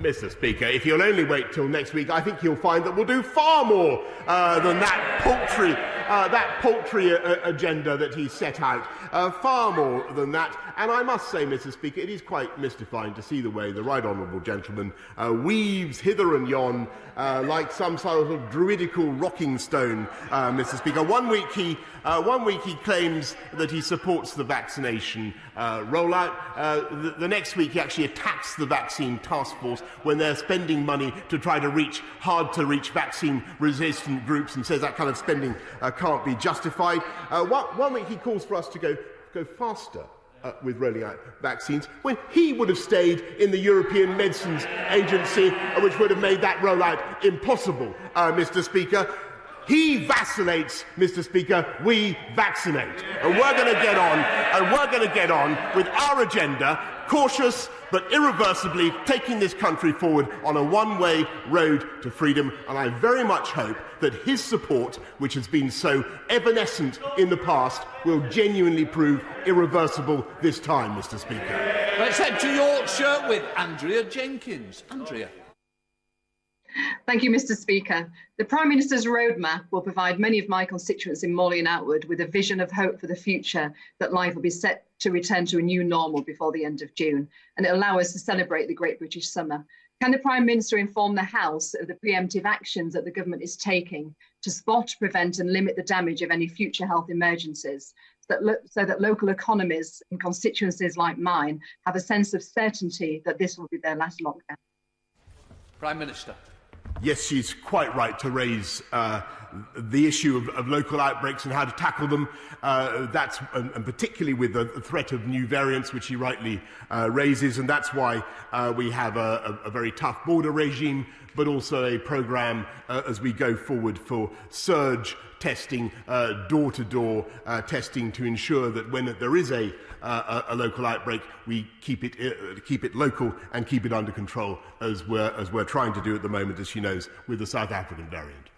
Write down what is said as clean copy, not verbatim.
Mr. Speaker, if you'll only wait till next week, I think you'll find that we'll do far more than that paltry agenda that he set out. Far more than that. And I must say, Mr. Speaker, it is quite mystifying to see the way the right honourable gentleman weaves hither and yon like some sort of druidical rocking stone, Mr. Speaker. One week he claims that he supports the vaccination rollout. The next week he actually attacks the vaccine task force when they're spending money to try to reach hard-to-reach vaccine-resistant groups and says that kind of spending can't be justified. One week he calls for us to go faster with rolling out vaccines, when he would have stayed in the European Medicines Agency, which would have made that rollout impossible, Mr. Speaker. He vacillates, Mr. Speaker, we vaccinate. And we're going to get on with our agenda, cautious but irreversibly taking this country forward on a one-way road to freedom. And I very much hope that his support, which has been so evanescent in the past, will genuinely prove irreversible this time, Mr. Speaker. Let's head to Yorkshire with Andrea Jenkins. Andrea. Thank you, Mr. Speaker. The Prime Minister's roadmap will provide many of my constituents in Morley and outward with a vision of hope for the future, that life will be set to return to a new normal before the end of June, and it will allow us to celebrate the Great British Summer. Can the Prime Minister inform the House of the preemptive actions that the government is taking to spot, prevent and limit the damage of any future health emergencies, so that local economies in constituencies like mine have a sense of certainty that this will be their last lockdown? Prime Minister. Yes, she's quite right to raise the issue of local outbreaks and how to tackle them. And particularly with the threat of new variants, which she rightly raises, and that's why we have a very tough border regime, but also a programme as we go forward for surge testing, door-to-door testing, to ensure that when there is a local outbreak, we keep it local and keep it under control, as we're trying to do at the moment, as she knows, with the South African variant.